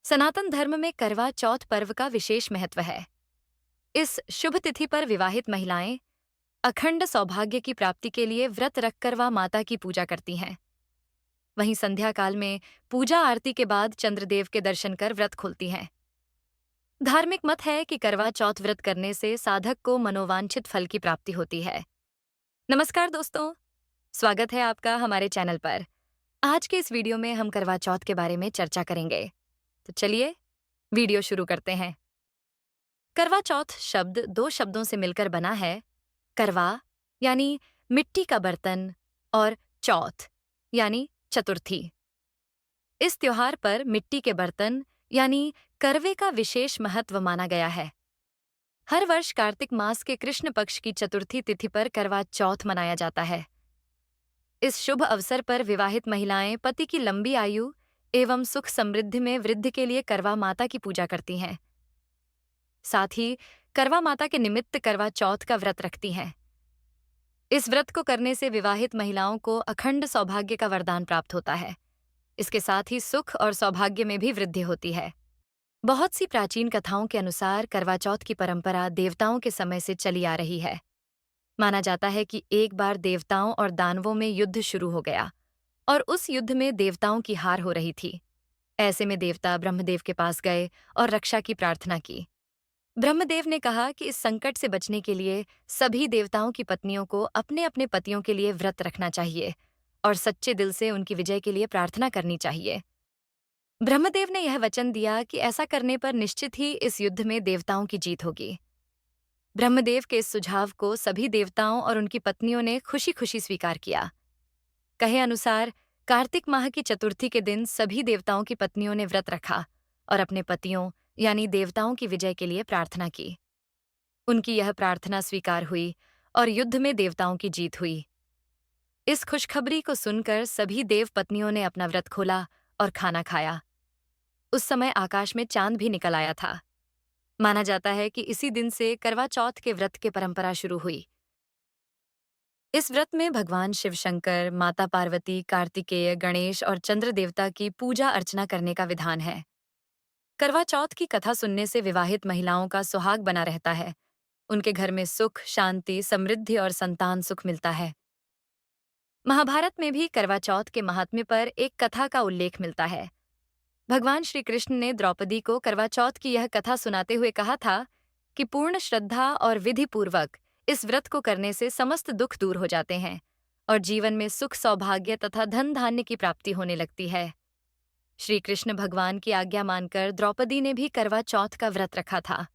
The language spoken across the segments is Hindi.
सनातन धर्म में करवा चौथ पर्व का विशेष महत्व है। इस शुभ तिथि पर विवाहित महिलाएं अखंड सौभाग्य की प्राप्ति के लिए व्रत रख करवा माता की पूजा करती हैं। वहीं संध्या काल में पूजा आरती के बाद चंद्रदेव के दर्शन कर व्रत खोलती हैं। धार्मिक मत है कि करवा चौथ व्रत करने से साधक को मनोवांछित फल की प्राप्ति होती है। नमस्कार दोस्तों, स्वागत है आपका हमारे चैनल पर। आज के इस वीडियो में हम करवा चौथ के बारे में चर्चा करेंगे। तो चलिए वीडियो शुरू करते हैं। करवा चौथ शब्द दो शब्दों से मिलकर बना है। करवा यानी मिट्टी का बर्तन और चौथ यानी चतुर्थी। इस त्योहार पर मिट्टी के बर्तन यानी करवे का विशेष महत्व माना गया है। हर वर्ष कार्तिक मास के कृष्ण पक्ष की चतुर्थी तिथि पर करवा चौथ मनाया जाता है। इस शुभ अवसर पर विवाहित महिलाएं पति की लंबी आयु एवं सुख समृद्धि में वृद्धि के लिए करवा माता की पूजा करती हैं। साथ ही करवा माता के निमित्त करवा चौथ का व्रत रखती हैं। इस व्रत को करने से विवाहित महिलाओं को अखंड सौभाग्य का वरदान प्राप्त होता है। इसके साथ ही सुख और सौभाग्य में भी वृद्धि होती है। बहुत सी प्राचीन कथाओं के अनुसार करवा चौथ की परंपरा देवताओं के समय से चली आ रही है। माना जाता है कि एक बार देवताओं और दानवों में युद्ध शुरू हो गया और उस युद्ध में देवताओं की हार हो रही थी। ऐसे में देवता ब्रह्मदेव के पास गए और रक्षा की प्रार्थना की। ब्रह्मदेव ने कहा कि इस संकट से बचने के लिए सभी देवताओं की पत्नियों को अपने अपने पतियों के लिए व्रत रखना चाहिए और सच्चे दिल से उनकी विजय के लिए प्रार्थना करनी चाहिए। ब्रह्मदेव ने यह वचन दिया कि ऐसा करने पर निश्चित ही इस युद्ध में देवताओं की जीत होगी। ब्रह्मदेव के इस सुझाव को सभी देवताओं और उनकी पत्नियों ने खुशी खुशी स्वीकार किया। कहे अनुसार कार्तिक माह की चतुर्थी के दिन सभी देवताओं की पत्नियों ने व्रत रखा और अपने पतियों यानी देवताओं की विजय के लिए प्रार्थना की। उनकी यह प्रार्थना स्वीकार हुई और युद्ध में देवताओं की जीत हुई। इस खुशखबरी को सुनकर सभी देव पत्नियों ने अपना व्रत खोला और खाना खाया। उस समय आकाश में चांद भी निकल आया था। माना जाता है कि इसी दिन से करवा चौथ के व्रत की परंपरा शुरू हुई। इस व्रत में भगवान शिव शंकर, माता पार्वती, कार्तिकेय, गणेश और चंद्र देवता की पूजा अर्चना करने का विधान है। करवा चौथ की कथा सुनने से विवाहित महिलाओं का सुहाग बना रहता है। उनके घर में सुख, शांति, समृद्धि और संतान सुख मिलता है। महाभारत में भी करवा चौथ के महात्म्य पर एक कथा का उल्लेख मिलता है। भगवान श्री कृष्ण ने द्रौपदी को करवा चौथ की यह कथा सुनाते हुए कहा था कि पूर्ण श्रद्धा और विधि पूर्वक इस व्रत को करने से समस्त दुख दूर हो जाते हैं और जीवन में सुख, सौभाग्य तथा धन धान्य की प्राप्ति होने लगती है। श्री कृष्ण भगवान की आज्ञा मानकर द्रौपदी ने भी करवा चौथ का व्रत रखा था।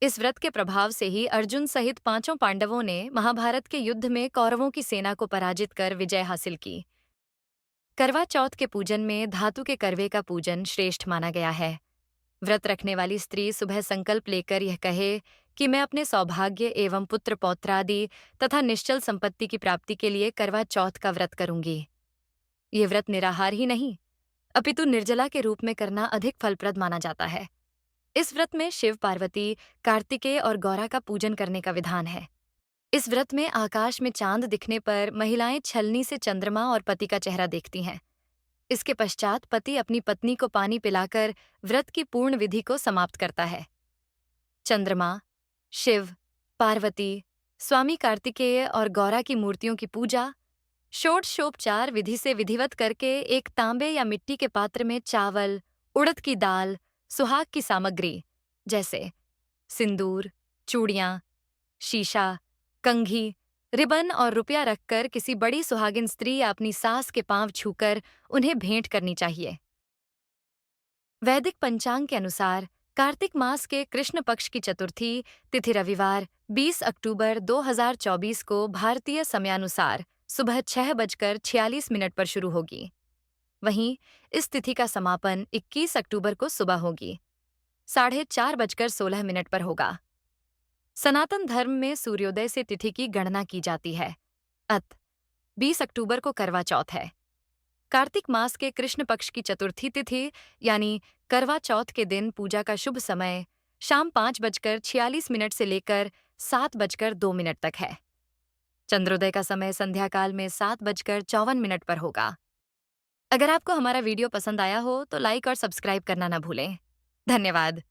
इस व्रत के प्रभाव से ही अर्जुन सहित पांचों पांडवों ने महाभारत के युद्ध में कौरवों की सेना को पराजित कर विजय हासिल की। करवा चौथ के पूजन में धातु के करवे का पूजन श्रेष्ठ माना गया है। व्रत रखने वाली स्त्री सुबह संकल्प लेकर यह कहे कि मैं अपने सौभाग्य एवं पुत्र पौत्रादि तथा निश्चल संपत्ति की प्राप्ति के लिए करवा चौथ का व्रत करूंगी। ये व्रत निराहार ही नहीं अपितु निर्जला के रूप में करना अधिक फलप्रद माना जाता है। इस व्रत में शिव, पार्वती, कार्तिकेय और गौरा का पूजन करने का विधान है। इस व्रत में आकाश में चांद दिखने पर महिलाएं छलनी से चंद्रमा और पति का चेहरा देखती हैं। इसके पश्चात पति अपनी पत्नी को पानी पिलाकर व्रत की पूर्ण विधि को समाप्त करता है। चंद्रमा, शिव, पार्वती, स्वामी कार्तिकेय और गौरा की मूर्तियों की पूजा षोडशोपचार विधि से विधिवत करके एक तांबे या मिट्टी के पात्र में चावल, उड़द की दाल, सुहाग की सामग्री जैसे सिंदूर, चूड़ियां, शीशा, कंघी, रिबन और रुपया रखकर किसी बड़ी सुहागिन स्त्री या अपनी सास के पांव छूकर उन्हें भेंट करनी चाहिए। वैदिक पंचांग के अनुसार कार्तिक मास के कृष्ण पक्ष की चतुर्थी तिथि रविवार 20 अक्टूबर 2024 को भारतीय समयानुसार सुबह 6:46 पर शुरू होगी। वहीं इस तिथि का समापन 21 अक्टूबर को सुबह होगी 4:30 पर होगा। सनातन धर्म में सूर्योदय से तिथि की गणना की जाती है। अत 20 अक्टूबर को करवा चौथ है। कार्तिक मास के कृष्ण पक्ष की चतुर्थी तिथि यानी करवा चौथ के दिन पूजा का शुभ समय शाम 5:46 से लेकर 7:02 तक है। चंद्रोदय का समय संध्या काल में 7:54 पर होगा। अगर आपको हमारा वीडियो पसंद आया हो तो लाइक और सब्सक्राइब करना ना भूलें। धन्यवाद।